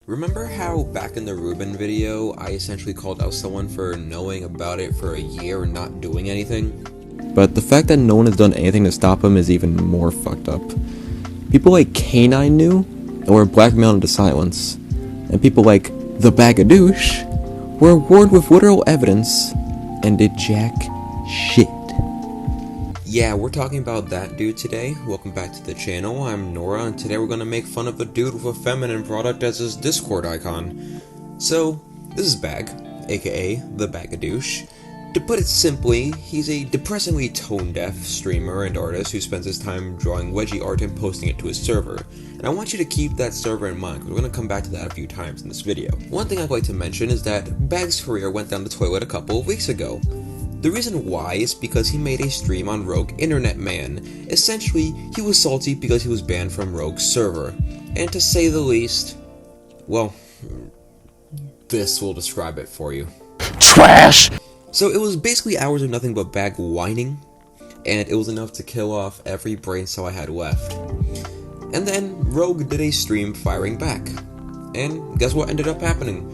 Remember how back in the Ruben video, I essentially called out someone for knowing about it for a year and not doing anything? But the fact that no one has done anything to stop him is even more fucked up. People like K9 knew, and were blackmailed into silence. And people like TheBagoDouche were awarded with literal evidence, and did jack shit. Yeah, we're talking about that dude today. Welcome back to the channel. I'm Nora, and today we're gonna make fun of a dude with a feminine product as his Discord icon. So, this is Bag, aka TheBagoDouche. To put it simply, he's a depressingly tone-deaf streamer and artist who spends his time drawing wedgie art and posting it to his server. And I want you to keep that server in mind, because we're going to come back to that a few times in this video. One thing I'd like to mention is that Bag's career went down the toilet a couple of weeks ago. The reason why is because he made a stream on Rogue Internet Man. Essentially, he was salty because he was banned from Rogue's server. And to say the least, well, this will describe it for you. Trash! So it was basically hours of nothing but Bag whining, and it was enough to kill off every brain cell I had left. And then Rogue did a stream firing back. And guess what ended up happening?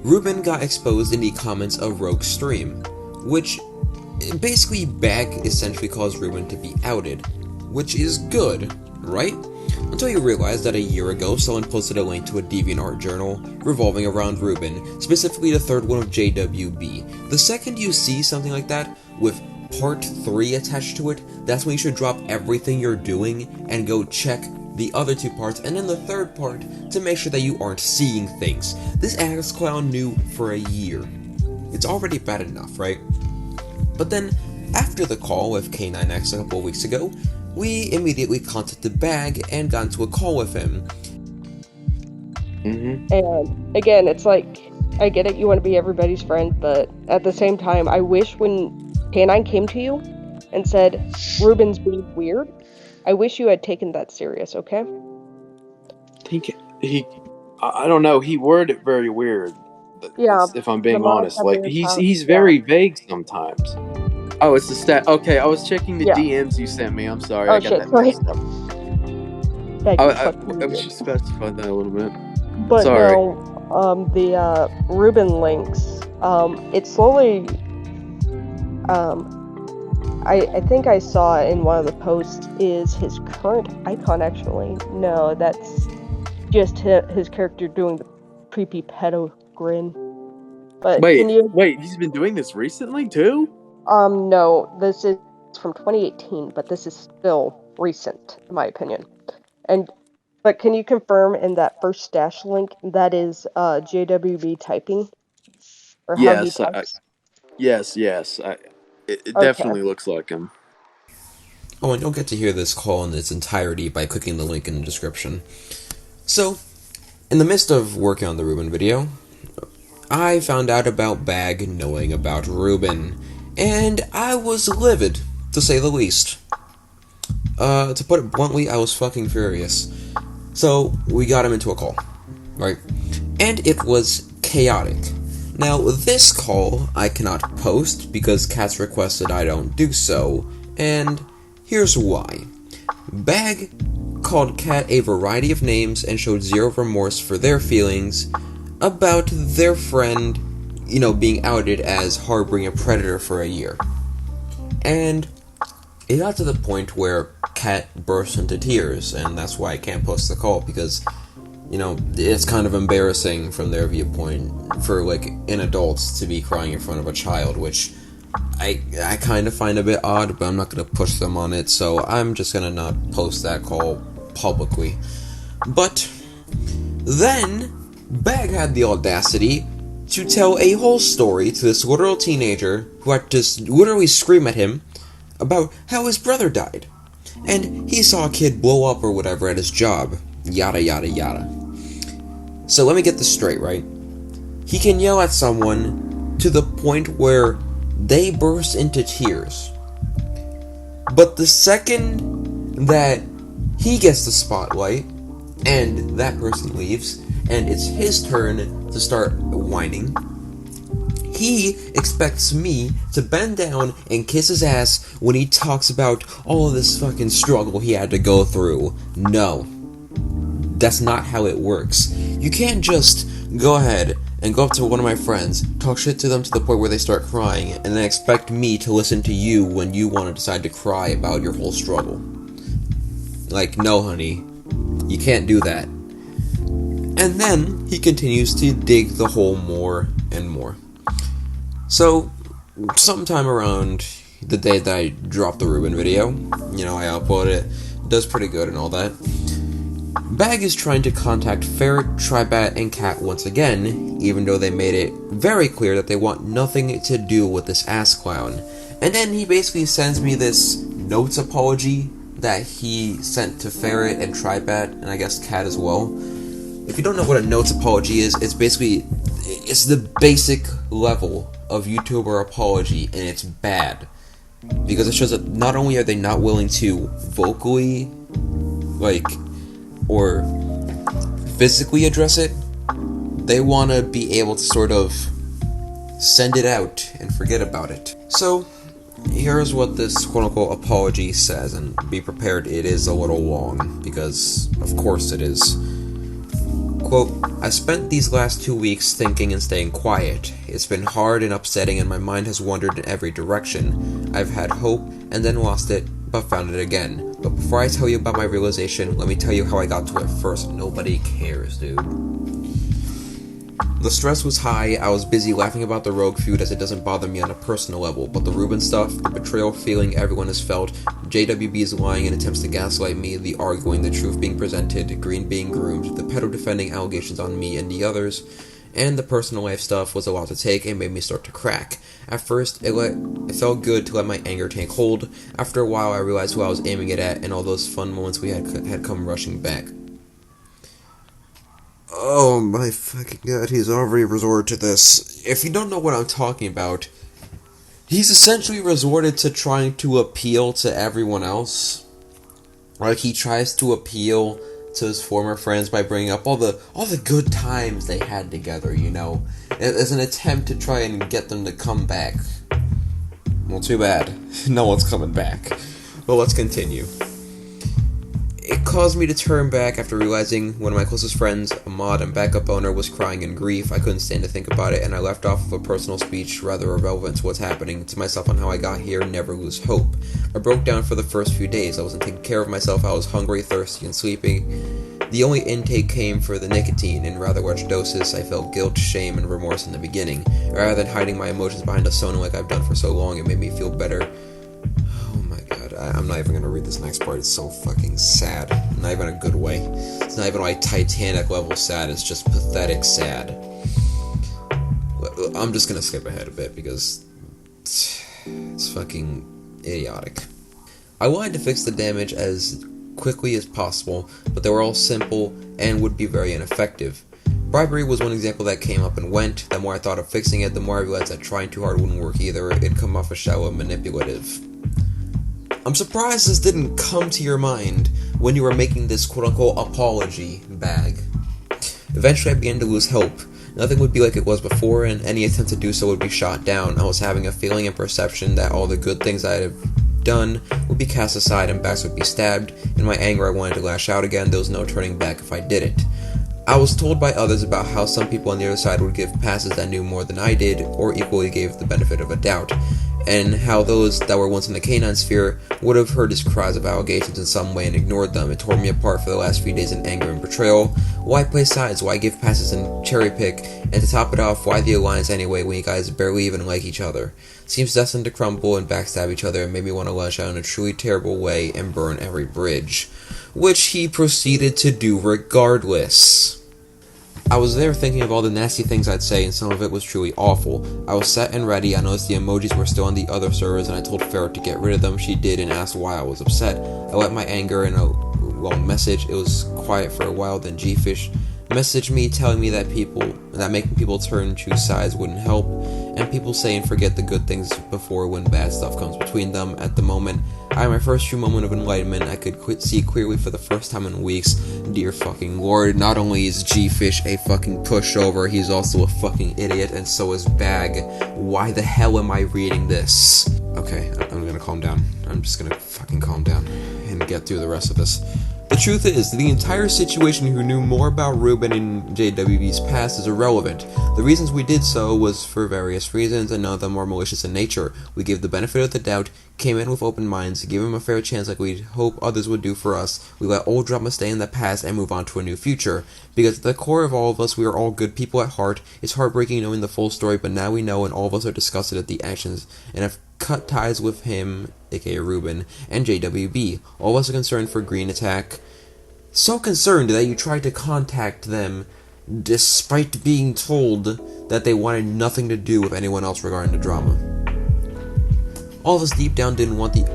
Ruben got exposed in the comments of Rogue's stream, which basically Bag essentially caused Ruben to be outed, which is good, right? Until you realize that a year ago someone posted a link to a DeviantArt journal revolving around Ruben, specifically the third one of JWB. The second you see something like that with part 3 attached to it, that's when you should drop everything you're doing and go check the other 2 parts and then the third part to make sure that you aren't seeing things. This ass clown knew for a year. It's already bad enough, right? But then, after the call with K9X a couple of weeks ago, we immediately contacted Bag and got into a call with him. And again, it's like, I get it, you want to be everybody's friend, but at the same time, I wish when K9 came to you and said, Ruben's being weird, I wish you had taken that serious, okay? I don't know, he worded it very weird. Yeah. If I'm being honest, like, he's very vague sometimes. Oh, it's the stat. Okay, I was checking the DMs you sent me. I'm sorry, I got that mixed up. I was just specifying that a little bit. But sorry. No, the Ruben links, it slowly, I think I saw in one of the posts is his current icon actually. No, that's just his character doing the creepy pedo grin. But wait, he's been doing this recently too? No, this is from 2018, but this is still recent, in my opinion. But can you confirm in that first stash link that is JWB typing? Or how he types? Yes. It definitely looks like him. Oh, and you'll get to hear this call in its entirety by clicking the link in the description. So, in the midst of working on the Ruben video, I found out about Bag knowing about Ruben, and I was livid, to say the least. To put it bluntly, I was fucking furious. So, we got him into a call, right? And it was chaotic. Now, this call I cannot post because Kat's requested I don't do so, and here's why. Bag called Kat a variety of names and showed zero remorse for their feelings about their friend, being outed as harboring a predator for a year. And it got to the point where Kat burst into tears, and that's why I can't post the call, because, it's kind of embarrassing from their viewpoint for, an adult to be crying in front of a child, which I kind of find a bit odd, but I'm not going to push them on it, so I'm just going to not post that call publicly. But then Bag had the audacity to tell a whole story to this literal teenager who had to literally scream at him about how his brother died, and he saw a kid blow up or whatever at his job, yada yada yada. So let me get this straight, right? He can yell at someone to the point where they burst into tears, but the second that he gets the spotlight and that person leaves and it's his turn to start whining, he expects me to bend down and kiss his ass when he talks about all of this fucking struggle he had to go through. No. That's not how it works. You can't just go ahead and go up to one of my friends, talk shit to them to the point where they start crying, and then expect me to listen to you when you want to decide to cry about your whole struggle. Like, no, honey, you can't do that. And then he continues to dig the hole more and more. So, sometime around the day that I dropped the Ruben video, I uploaded it, does pretty good and all that. Bag is trying to contact Ferret, Tribat, and Cat once again, even though they made it very clear that they want nothing to do with this ass clown. And then he basically sends me this notes apology that he sent to Ferret and Tribat, and I guess Cat as well. If you don't know what a notes apology is, it's the basic level of YouTuber apology, and it's bad. Because it shows that not only are they not willing to vocally, or physically address it, they want to be able to sort of send it out and forget about it. So, here's what this quote-unquote apology says, and be prepared, it is a little long, because of course it is. Quote, I spent these last 2 weeks thinking and staying quiet. It's been hard and upsetting and my mind has wandered in every direction. I've had hope and then lost it, but found it again. But before I tell you about my realization, let me tell you how I got to it first. Nobody cares, dude. The stress was high, I was busy laughing about the Rogue feud as it doesn't bother me on a personal level, but the Ruben stuff, the betrayal feeling everyone has felt, JWB's lying and attempts to gaslight me, the arguing, the truth being presented, Green being groomed, the pedo defending allegations on me and the others, and the personal life stuff was a lot to take and made me start to crack. At first, it felt good to let my anger take hold. After a while, I realized who I was aiming it at, and all those fun moments we had come rushing back. Oh my fucking god, he's already resorted to this. If you don't know what I'm talking about, he's essentially resorted to trying to appeal to everyone else. Like, he tries to appeal to his former friends by bringing up all the good times they had together, as an attempt to try and get them to come back. Well, too bad. No one's coming back. But let's continue. It caused me to turn back after realizing one of my closest friends, a mod and backup owner, was crying in grief. I couldn't stand to think about it, and I left off with a personal speech rather irrelevant to what's happening to myself on how I got here, never lose hope. I broke down for the first few days. I wasn't taking care of myself. I was hungry, thirsty, and sleeping. The only intake came for the nicotine. In rather large doses, I felt guilt, shame, and remorse in the beginning. Rather than hiding my emotions behind a Sona like I've done for so long, it made me feel better. I'm not even gonna read this next part, it's so fucking sad. Not even a good way. It's not even like Titanic level sad, it's just pathetic sad. I'm just gonna skip ahead a bit because it's fucking idiotic. I wanted to fix the damage as quickly as possible, but they were all simple and would be very ineffective. Bribery was one example that came up and went. The more I thought of fixing it, the more I realized that trying too hard wouldn't work either. It'd come off as shallow and manipulative. I'm surprised this didn't come to your mind when you were making this quote-unquote apology bag. Eventually I began to lose hope. Nothing would be like it was before, and any attempt to do so would be shot down. I was having a feeling and perception that all the good things I had done would be cast aside and backs would be stabbed. In my anger I wanted to lash out again. There was no turning back if I did it. I was told by others about how some people on the other side would give passes that knew more than I did, or equally gave the benefit of a doubt, and how those that were once in the canine sphere would have heard his cries of allegations in some way and ignored them. It tore me apart for the last few days in anger and betrayal. Why play sides? Why give passes and cherry pick? And to top it off, why the alliance anyway when you guys barely even like each other? Seems destined to crumble and backstab each other and made me want to lash out in a truly terrible way and burn every bridge. Which he proceeded to do regardless. I was there thinking of all the nasty things I'd say, and some of it was truly awful. I was set and ready. I noticed the emojis were still on the other servers, and I told Ferret to get rid of them. She did and asked why I was upset. I let my anger in a long message. It was quiet for a while, then G-Fish messaged me telling me that making people turn and choose sides wouldn't help, and people say and forget the good things before when bad stuff comes between them. At the moment, I had my first true moment of enlightenment. I could see clearly for the first time in weeks. Dear fucking lord, not only is G-Fish a fucking pushover, he's also a fucking idiot, and so is Bag. Why the hell am I reading this? Okay, I'm gonna calm down. I'm just gonna fucking calm down and get through the rest of this. The truth is, the entire situation who knew more about Ruben and JWB's past is irrelevant. The reasons we did so was for various reasons, and none of them were malicious in nature. We gave the benefit of the doubt, came in with open minds, gave him a fair chance like we'd hope others would do for us. We let old drama stay in the past and move on to a new future. Because at the core of all of us, we are all good people at heart. It's heartbreaking knowing the full story, but now we know, and all of us are disgusted at the actions, and have cut ties with him, aka Ruben, and JWB. All of us are concerned for Green Attack. So concerned that you tried to contact them despite being told that they wanted nothing to do with anyone else regarding the drama. All of us deep down didn't want the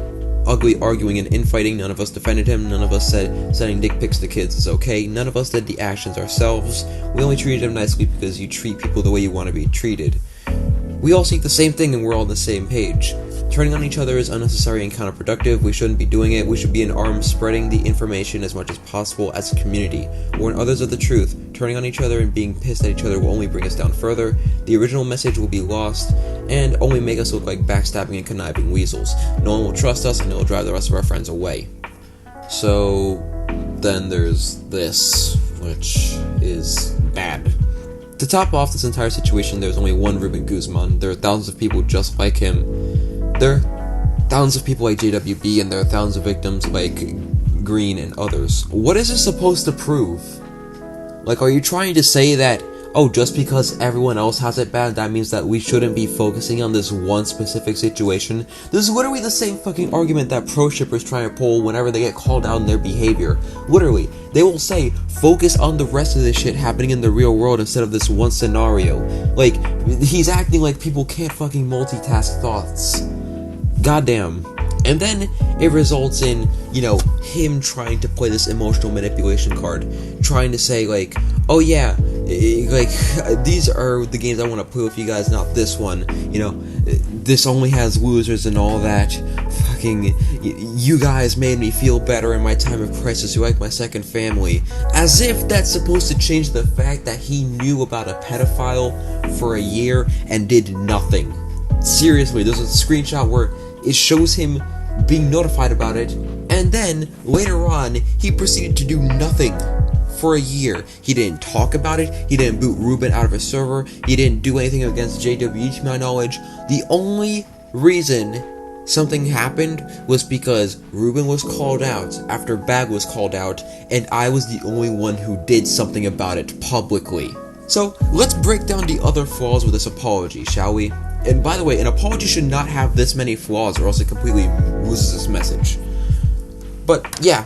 ugly arguing and infighting. None of us defended him. None of us said sending dick pics to kids is okay. None of us did the actions ourselves. We only treated him nicely because you treat people the way you want to be treated. We all seek the same thing and we're all on the same page. Turning on each other is unnecessary and counterproductive. We shouldn't be doing it. We should be in arms spreading the information as much as possible as a community. Warn others of the truth. Turning on each other and being pissed at each other will only bring us down further. The original message will be lost and only make us look like backstabbing and conniving weasels. No one will trust us and it will drive the rest of our friends away. So then there's this, which is bad. To top off this entire situation, there's only one Ruben Guzman. There are thousands of people just like him. There are thousands of people like JWB, and there are thousands of victims like Green and others. What is this supposed to prove? Like, are you trying to say that, oh, just because everyone else has it bad, that means that we shouldn't be focusing on this one specific situation? This is literally the same fucking argument that pro-shippers try to pull whenever they get called out on their behavior. Literally, they will say, focus on the rest of this shit happening in the real world instead of this one scenario. Like, he's acting like people can't fucking multitask thoughts. Goddamn. And then it results in, him trying to play this emotional manipulation card. Trying to say, like, oh yeah, like, these are the games I want to play with you guys, not this one. This only has losers and all that. Fucking, you guys made me feel better in my time of crisis. You're like my second family. As if that's supposed to change the fact that he knew about a pedophile for a year and did nothing. Seriously, there's a screenshot where it shows him being notified about it, and then, later on, he proceeded to do nothing for a year. He didn't talk about it, he didn't boot Ruben out of his server, he didn't do anything against JWE to my knowledge. The only reason something happened was because Ruben was called out after Bag was called out, and I was the only one who did something about it publicly. So, let's break down the other flaws with this apology, shall we? And by the way, an apology should not have this many flaws or else it completely loses its message. But yeah,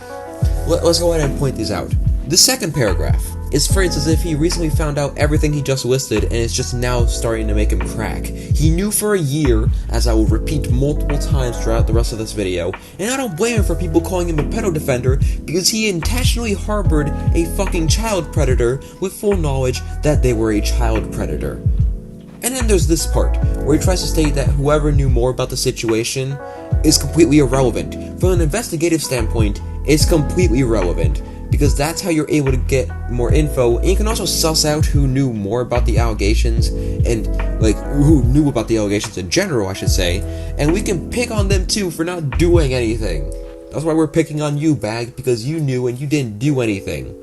let's go ahead and point these out. The second paragraph is phrased as if he recently found out everything he just listed and it's just now starting to make him crack. He knew for a year, as I will repeat multiple times throughout the rest of this video, and I don't blame him for people calling him a pedo defender because he intentionally harbored a fucking child predator with full knowledge that they were a child predator. And then there's this part, where he tries to state that whoever knew more about the situation is completely irrelevant. From an investigative standpoint, it's completely irrelevant, because that's how you're able to get more info, and you can also suss out who knew more about the allegations, and, who knew about the allegations in general, I should say, and we can pick on them too for not doing anything. That's why we're picking on you, Bag, because you knew and you didn't do anything.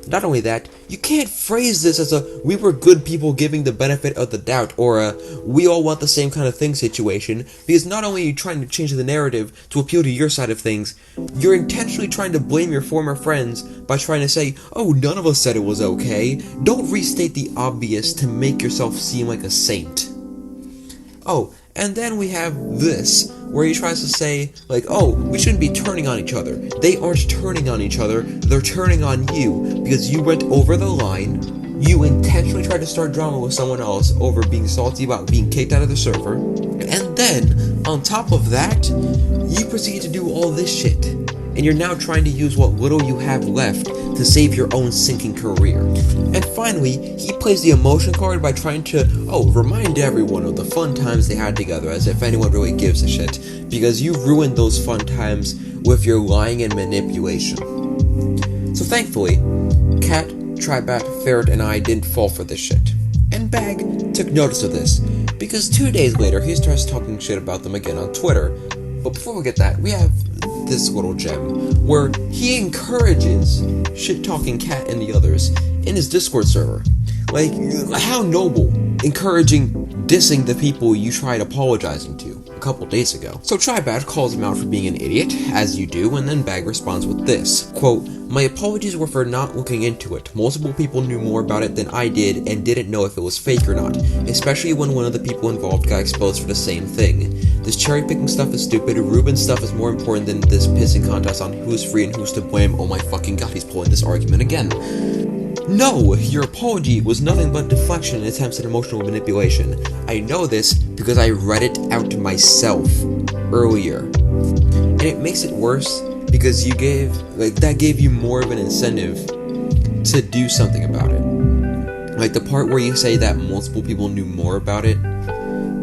Not only that, you can't phrase this as a we were good people giving the benefit of the doubt or a we all want the same kind of thing situation, because not only are you trying to change the narrative to appeal to your side of things, you're intentionally trying to blame your former friends by trying to say, oh, none of us said it was okay. Don't restate the obvious to make yourself seem like a saint. Oh, and then we have this, where he tries to say, oh, we shouldn't be turning on each other. They aren't turning on each other, they're turning on you, because you went over the line, you intentionally tried to start drama with someone else over being salty about being kicked out of the server, and then, on top of that, you proceed to do all this shit. And you're now trying to use what little you have left to save your own sinking career. And finally, he plays the emotion card by trying to, remind everyone of the fun times they had together, as if anyone really gives a shit, because you ruined those fun times with your lying and manipulation. So thankfully, Cat, Tribat, Ferret, and I didn't fall for this shit. And Bag took notice of this, because 2 days later he starts talking shit about them again on Twitter. But before we get that, we have this little gem, where he encourages shit-talking Cat and the others in his Discord server. Like, how noble, encouraging, dissing the people you tried apologizing to a couple days ago. So TryBad calls him out for being an idiot, as you do, and then Bag responds with this, quote, "My apologies were for not looking into it. Multiple people knew more about it than I did and didn't know if it was fake or not, especially when one of the people involved got exposed for the same thing. This cherry-picking stuff is stupid. Ruben's stuff is more important than this pissing contest on who's free and who's to blame. Oh my fucking god, he's pulling this argument again. No, your apology was nothing but deflection and attempts at emotional manipulation. I know this because I read it out myself earlier. And it makes it worse because that gave you more of an incentive to do something about it. Like, the part where you say that multiple people knew more about it,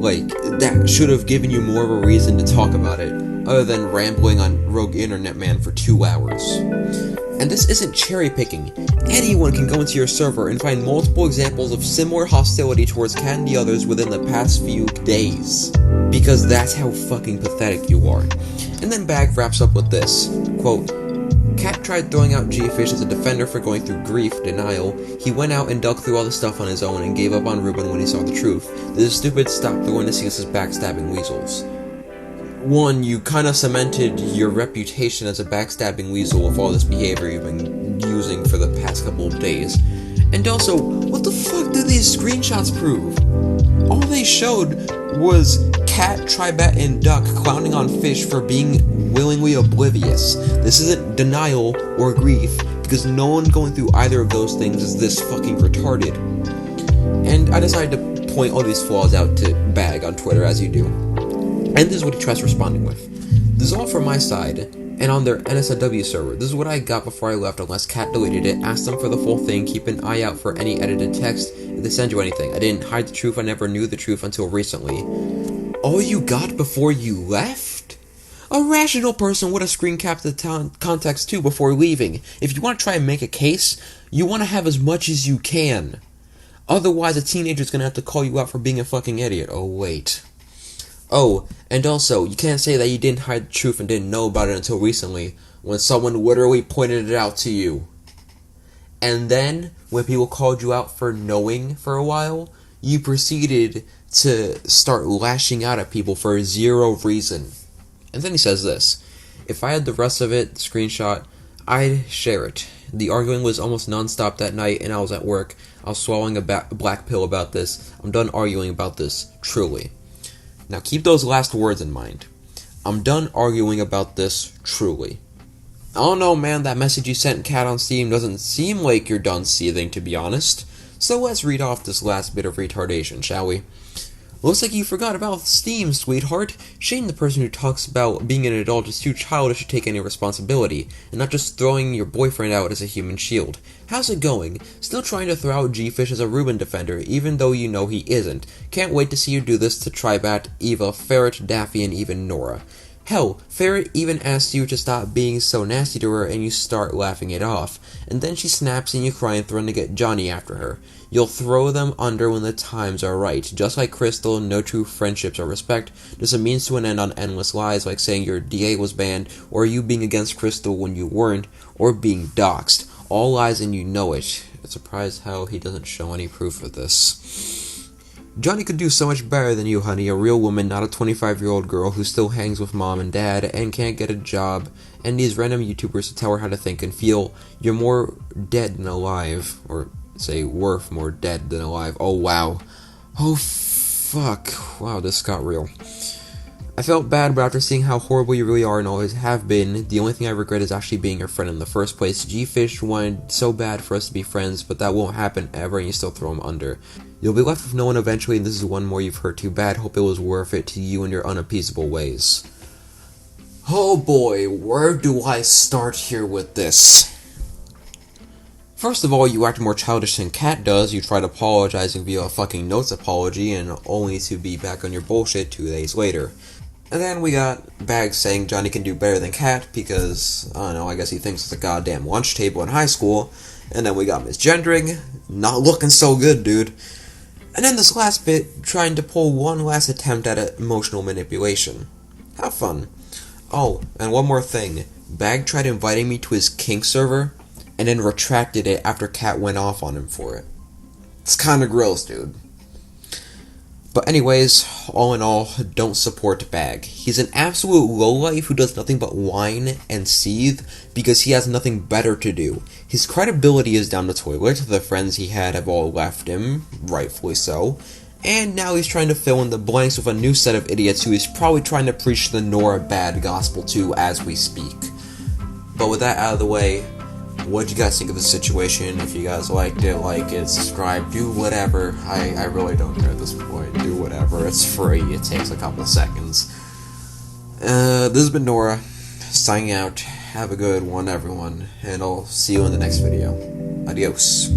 like, that should have given you more of a reason to talk about it, other than rambling on Rogue Internet Man for 2 hours. And this isn't cherry-picking. Anyone can go into your server and find multiple examples of similar hostility towards Cat and the others within the past few days. Because that's how fucking pathetic you are. And then Bag wraps up with this, quote, "Cat tried throwing out G-Fish as a defender for going through grief, denial. He went out and dug through all the stuff on his own and gave up on Ruben when he saw the truth. This is stupid, stop throwing this against his backstabbing weasels." One, you kind of cemented your reputation as a backstabbing weasel with all this behavior you've been using for the past couple of days. And also, what the fuck do these screenshots prove? All they showed was Cat, TryBat, and Duck clowning on Fish for being willingly oblivious. This isn't denial or grief, because no one going through either of those things is this fucking retarded. And I decided to point all these flaws out to Bag on Twitter, as you do. And this is what he tries responding with. This is all from my side, and on their NSFW server. This is what I got before I left, unless Cat deleted it. Ask them for the full thing, keep an eye out for any edited text if they send you anything. I didn't hide the truth, I never knew the truth until recently. All you got before you left? A rational person would have screen capped the context too before leaving. If you want to try and make a case, you want to have as much as you can. Otherwise, a teenager's gonna have to call you out for being a fucking idiot. Oh, wait. Oh, and also, you can't say that you didn't hide the truth and didn't know about it until recently, when someone literally pointed it out to you. And then, when people called you out for knowing for a while, you proceeded to start lashing out at people for zero reason. And then he says this, "If I had the rest of it, screenshot, I'd share it. The arguing was almost non-stop that night, and I was at work. I was swallowing a black pill about this. I'm done arguing about this, truly." Now keep those last words in mind. I'm done arguing about this, truly. I don't know, man, that message you sent Cat on Steam doesn't seem like you're done seething, to be honest. So let's read off this last bit of retardation, shall we? "Looks like you forgot about Steam, sweetheart. Shame the person who talks about being an adult is too childish to take any responsibility, and not just throwing your boyfriend out as a human shield. How's it going? Still trying to throw out G-Fish as a Ruben defender, even though you know he isn't. Can't wait to see you do this to TryBat, Eva, Ferret, Daffy, and even Nora. Hell, Ferret even asks you to stop being so nasty to her and you start laughing it off. And then she snaps and you cry and threaten to get Johnny after her. You'll throw them under when the times are right. Just like Crystal, no true friendships or respect. Just a means to an end on endless lies like saying your DA was banned, or you being against Crystal when you weren't, or being doxxed. All lies and you know it. I'm surprised how he doesn't show any proof of this. Johnny could do so much better than you, honey. A real woman, not a 25-year-old girl who still hangs with mom and dad and can't get a job, and these random YouTubers to tell her how to think and feel. You're more dead than alive. Or say, worth more dead than alive. Oh, wow. Oh, fuck. Wow, this got real. I felt bad, but after seeing how horrible you really are and always have been, the only thing I regret is actually being your friend in the first place. G-Fish wanted so bad for us to be friends, but that won't happen ever, and you still throw him under. You'll be left with no one eventually, and this is one more you've hurt too bad. Hope it was worth it to you and your unappeasable ways." Oh boy, where do I start here with this? First of all, you act more childish than Cat does. You tried apologizing via a fucking notes apology, and only to be back on your bullshit 2 days later. And then we got Bags saying Johnny can do better than Cat because, I don't know, I guess he thinks it's a goddamn lunch table in high school. And then we got misgendering. Not looking so good, dude. And then this last bit, trying to pull one last attempt at emotional manipulation. Have fun. Oh, and one more thing. Bag tried inviting me to his kink server, and then retracted it after Cat went off on him for it. It's kinda gross, dude. But anyways, all in all, don't support Bag. He's an absolute lowlife who does nothing but whine and seethe because he has nothing better to do. His credibility is down the toilet, the friends he had have all left him, rightfully so, and now he's trying to fill in the blanks with a new set of idiots who he's probably trying to preach the Nora bad gospel to as we speak. But with that out of the way, what did you guys think of the situation? If you guys liked it, like it, subscribe, do whatever. I really don't care at this point. Do whatever. It's free. It takes a couple seconds. This has been Nora, signing out. Have a good one, everyone, and I'll see you in the next video. Adios.